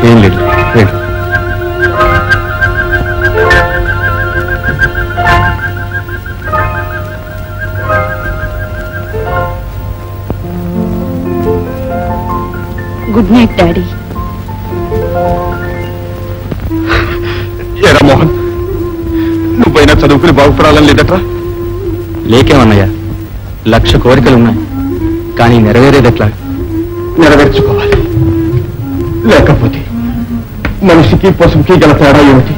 ఏం లేదు లేదు. Good night daddy. ఏరా మోహన్, నువ్వైనా చదువుకుని బాగుపడాలని లేదట్రా? లేకేమన్నయ్యా, 1,00,000 కోరికలున్నాయి, కానీ నెరవేరేదెట్లా? నెరవేర్చుకోవాలి. లేకపోతే మనిషికి పశువుకి గల తేడా ఏమిటి?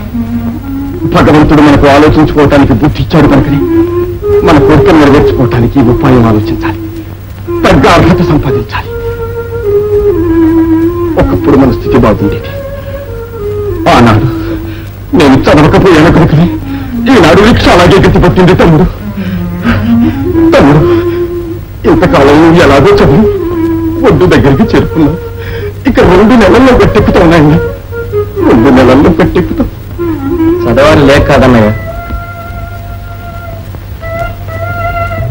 భగవంతుడు మనకు ఆలోచించుకోవటానికి బుద్ధి ఇచ్చాడు కనుకని మన కోరికలు నెరవేర్చుకోవటానికి ఉపాయం ఆలోచించాలి, తగ్గ అర్హత సంపాదించాలి. ఒకప్పుడు మన స్థితి బాగుండేది. ఆనాడు నేను చదవకపోయాను కనుకని ఈనాడు రిక్ష అలాగే గతి పట్టింది. తమ్ముడు తమ్ముడు, ఇంతకాలం నువ్వు ఎలాగో చదివి ఒడ్డు దగ్గరికి చేరుకున్నావు. ఇక 2 నెలల్లో గట్టెక్కుతావు నాయన, 2 నెలల్లో గట్టెక్కుతావు. చదవాలి లేక కాదన్నయ్య,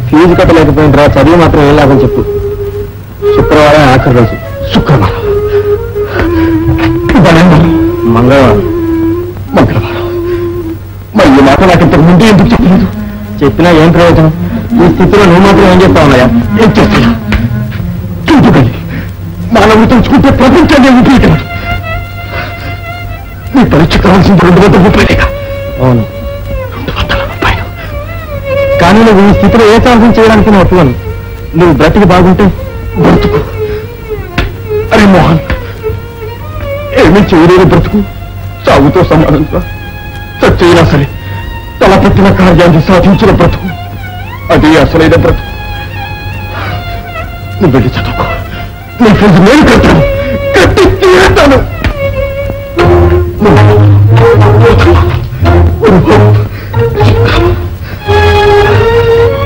ఫీజు కట్టలేకపోయినరా, చదివి మాత్రం ఏం లాభం చెప్పు. శుక్రవారం ఆఖరి రోజు. శుక్రవారం, మంగళవారం, మంగళవారం. మరి ఈ మాట నాకు ఇంతకు ముందే ఎందుకు చెప్పలేదు? చెప్పినా ఏం ప్రయోజనం? ఈ స్థితిలో నువ్వు మాత్రం ఏం చెప్తావన్నయ్యా? ఏం చేస్తాను? చూపుకొని మానవులు తలుచుకుంటే ప్రపంచాన్ని ఉపయోగించదు. నీ పరీక్ష కావాల్సింది 200 రూపాయలేగా? అవును, 200 రూపాయలు. కానీ నువ్వు ఈ స్థితిలో ఏ సాహసం చేయడానికి నేను ఒప్పుకోను. నువ్వు బ్రతికి బాగుంటే బ్రతుకు. అరే మోహన్, ఏమీ చేయలేని బ్రతుకు సాగుతో సమానంగా. చచ్చైనా సరే తలపెట్టిన కార్యాన్ని సాధించిన బ్రతుకు, అదే అసలైన బ్రతుకు. నువ్వు వెళ్ళి చదువుకో. నీ ఫీజు నేను కట్టాను, కట్టి తీరుతాను.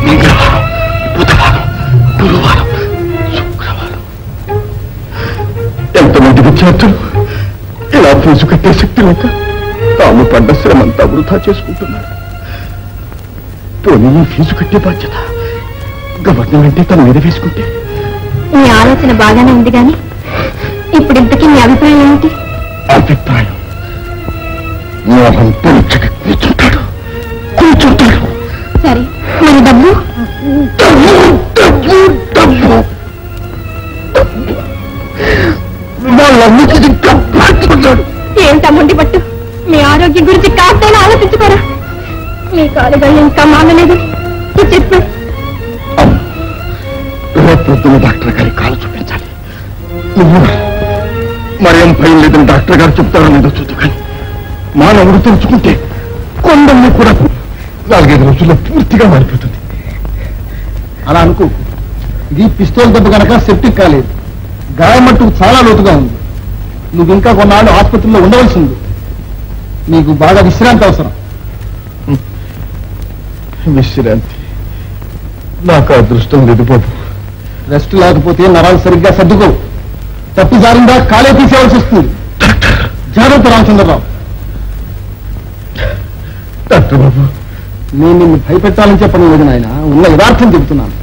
మంగళవారం, బుధవారం, గురువారం, శుక్రవారం. ఎంతమంది విద్యార్థులు ఇలా ఫీజు కట్టే శక్తి లేక తాము పడ్డ శ్రమంతా వృధా చేసుకుంటున్నారు. పోనీ ఈ ఫీజు కట్టే బాధ్యత గవర్నమెంటే తన మీద వేసుకుంటే? మీ ఆలోచన బాగానే ఉంది కానీ ఇప్పుడు ఇంతకీ మీ అభిప్రాయం ఏమిటి? అభిప్రాయం, మోహన్ పరీక్షకి కూర్చుంటాడు, కూర్చుంటాడు. సరే, మరి డబ్బు? డబ్బు డబ్బు డబ్బు వాళ్ళన్నిటికీ ఇంకా బాధ్యపడ్డాడు. ఏంటా మొండి పట్టు? మీ ఆరోగ్యం గురించి కాస్తైనా ఆలోచించుకోరా? మీ కాలుగళ్ళు ఇంకా మానలేదు చెప్పు. రేపు పొద్దున డాక్టర్ గారి కాలు చూపించాలి. నువ్వు మరేం భయం లేదని డాక్టర్ గారు చెప్తారో లేదో చూద్దు, కానీ మానవుడు తెలుసుకుంటే కొండల్ని కూడా 4-5 రోజుల్లో పూర్తిగా మారిపోతుంది. అలా అనుకో. ఇది పిస్తోల్ దెబ్బ కనుక సెప్టిక్ కాలేదు, గాయం మట్టుకు చాలా లోతుగా ఉంది. నువ్వు ఇంకా కొన్నాళ్ళు ఆసుపత్రిలో ఉండవలసి ఉంది. నీకు బాగా విశ్రాంతి అవసరం. విశ్రాంతి నాకు అదృష్టం లేదు బాబు. రెస్ట్ లేకపోతే నరాలు సరిగ్గా సర్దుకోవు. తప్పు జారిందా కాలే తీసేవలసి వస్తుంది. జాగ్రత్త రామచంద్రరావు. డాక్టర్ బాబు, నేను నిన్ను భయపెట్టాలని చెప్పడం లేదు నాయన, ఉన్న యథార్థం చెబుతున్నాను.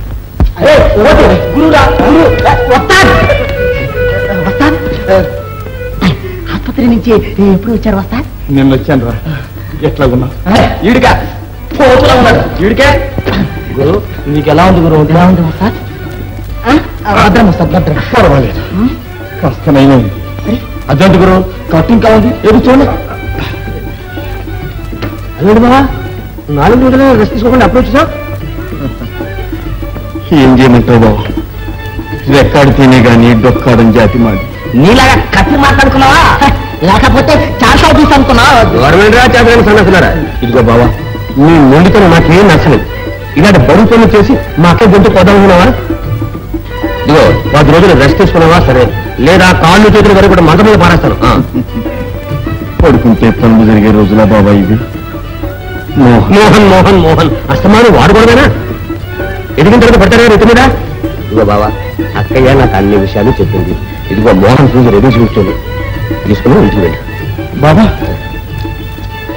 ఆసుపత్రి నుంచి ఎప్పుడు వచ్చారు వస్తా? నిన్న వచ్చాను రా. ఎట్లా ఉన్నా? ఈడికా పోతులా ఉన్నాడు. ఈడికే గురు, నీకు ఎలా ఉంది గురు? ఎలా ఉంది వస్తా? భద్రం వస్తా, భద్రం. పర్వాలేదు, కాస్త నయం ఉంది. అదేంటి గురు, కట్టింగ్ కావాలి? ఏది చూడండి. అదేంటి బాబా, 4 రోజులు రెస్ట్ తీసుకోకుండా అప్పుడు వచ్చా? ఏం చేయమంటావు బాబు? రెక్కాడి తినే గాని డొక్కాడని జాతి మాది. నీలాగా కత్తి మాట్లాడుకున్నావా? లేకపోతే చార్షా తీసి అనుకున్నావా? గవర్నమెంట్ రా చేతగానే సంగతున్నారా? ఇదిగో బాబా, నీ మొండితనం నాకేం నచ్చలేదు. ఇలాంటి బరువు పనులు చేసి మాకే గొంతు కొద్దామనుకున్నావా? ఇదిగో 10 రోజులు రెస్ట్ తీసుకున్నావా సరే, లేదా కాళ్ళు చేతులు వరకు కూడా మంట మీద పారేస్తాను. పడుకుంటే పనులు జరిగే రోజులా బాబా ఇది? మోహన్ మోహన్ మోహన్ అస్తమానం వాడు కూడానా? ఎదిగిన తర్వాత పడతారా రైతు మీద? ఇదిగో బావా, అక్కయ్య నాకు అన్ని విషయాలు చెప్పింది. ఇదిగో మోహన్ ఫీజు రెడీ చూస్తుంది, తీసుకుని ఇంటికి వెళ్ళి. బాబా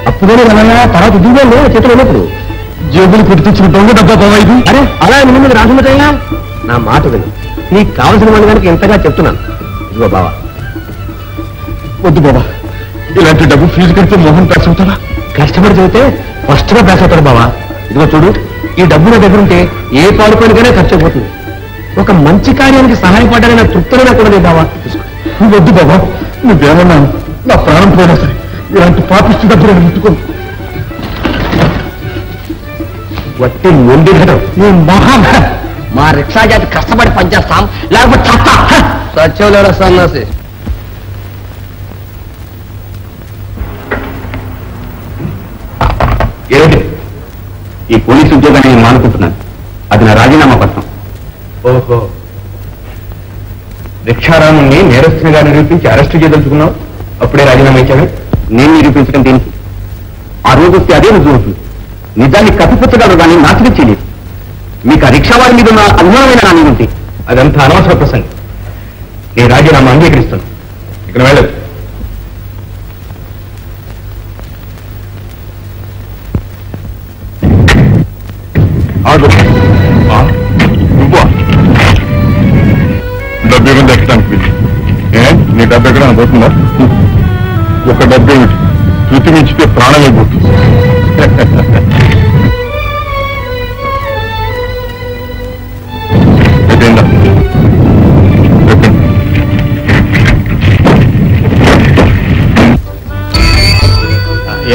అప్పుడే వెళ్ళాలా, తర్వాత దిగులో చేతులు ఉన్నప్పుడు జేబులు పెట్టి తెచ్చిన దొంగ డబ్బా బాబా ఇది. అరే అలా ముందు రాసుకుంటాయా? నా మాట విని నీకు కావలసిన వాడి కనుక ఇంతగా చెప్తున్నాను. ఇదిగో బావా. వద్దు బాబా, ఇలాంటి డబ్బు ఫీజు కడితే మోహన్ పాస్ అవుతారా? కష్టపడి చదివితే ఫస్ట్ గా పాస్ అవుతాడు బావా. ఇదిగో చూడు, ఈ డబ్బు నా దగ్గర ఉంటే ఏ పాడుకోనికైనా ఖర్చు అయిపోతుంది. ఒక మంచి కార్యానికి సహాయపడాలని నాకు తృప్తిగా కూడా లేదు బావా. వద్దు బాబా, నువ్వేమన్నా నా ప్రాణం పోయినా సరే ఇలాంటి పాపిష్టి డబ్బులు నేను ముట్టుకోను. వట్టి మొండి ఘటం నీ మొహం. మా రిక్షా జాతి కష్టపడి పనిచేస్తాం, లేకపోతే చస్తా. సత్యం లేరా సన్నాసి. ఏమిటి? ఈ పోలీసు ఉద్యోగాన్ని నేను మానుకుంటున్నాను. అది నా రాజీనామా పత్రం. ఓహో, రిక్షారాముని నేరస్తునిగా నిరూపించి అరెస్టు చేయదలుచుకున్నావు, అప్పుడే రాజీనామా ఇచ్చాను. నేను నిరూపించడం దేనికి? ఆ రోజు వస్తే అదే రుజువు అవుతుంది. నిజాన్ని కప్పిపుచ్చగలరు కానీ నాశనం చేయలేదు. మీకు ఆ రిక్షా వారి మీద ఉన్న అభిమానమైన నా మీద ఉంటే అదంతా అనవసర ప్రసంగం. నేను రాజీనామా అంగీకరిస్తాను. ఇక్కడ వెళ్ళదు. నువ్వా? డబ్బు ఏమైనా ఎక్కడానికి వెళ్ళి నీ డబ్బు ఎక్కడ పోతుందా? ఒక డబ్బు ఏమిటి, శృతి మించితే ప్రాణమే పోతుంది.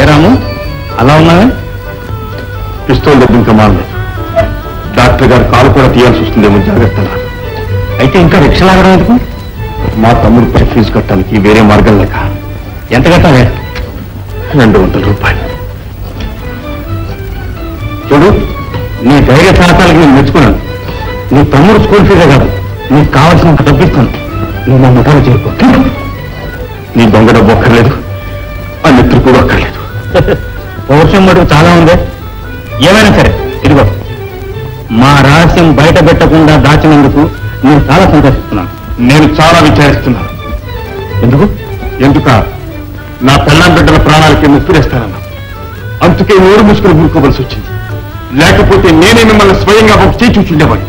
ఏ రాము అలా ఉన్నావే? పిస్తోల్ డబ్బు ఇంకా మారలేదు. డాక్టర్ గారు కాలు కూడా తీయాల్సి వస్తుందేమో జాగ్రత్త. అయితే ఇంకా రిక్ష లాగడం ఎందుకు? మా తమ్ముడు పై ఫీజు కట్టడానికి వేరే మార్గం లేక. ఎంత కట్టావే? 200 రూపాయలు. చూడు, నీ ధైర్య సాహసాలకు నేను మెచ్చుకున్నాను. నీ తమ్ముడు స్కూల్ ఫీజే కాదు, నీకు కావాల్సినంత డబ్బిస్తాను. నువ్వు మా ముఖాలు చేయకు. నీ దొంగ డబ్బు అక్కర్లేదు, ఆ మిత్రు కూడా అక్కర్లేదు. పౌరుషం మటుకు చాలా ఉంది. ఏమైనా సరే ఇదిగో, మా రహస్యం బయట పెట్టకుండా దాచినందుకు నేను చాలా సంతోషిస్తున్నాను. నేను చాలా విచారిస్తున్నాను. ఎందుకు? ఎందుక నా పెళ్ళాం బిడ్డల ప్రాణాలకి ముప్పురేస్తానన్నా. అందుకే నోరు మూసుకుని ఊరుకోవలసి వచ్చింది. లేకపోతే నేనే మిమ్మల్ని స్వయంగా ఒక చేయి చూచుండేవాడిని.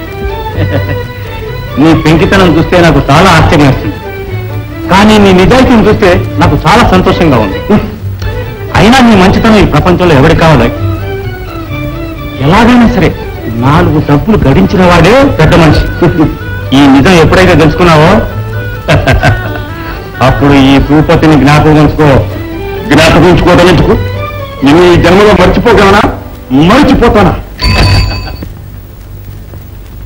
నీ పెంకితనం చూస్తే నాకు చాలా ఆశ్చర్యం వేస్తుంది, కానీ నీ నిజాయితీని చూస్తే నాకు చాలా సంతోషంగా ఉంది. అయినా నీ మంచితనం ఈ ప్రపంచంలో ఎవరికి కావాలి? ఎలాగైనా సరే 4 డబ్బులు గడించిన వాడే పెద్ద మనిషి. ఈ నిజం ఎప్పుడైతే తెలుసుకున్నావో అప్పుడు ఈ భూపతిని జ్ఞాపకం జ్ఞాపకం ఉంచుకోవడం ఎందుకు? నేను ఈ జన్మలో మర్చిపోగలనా? మర్చిపోతానా?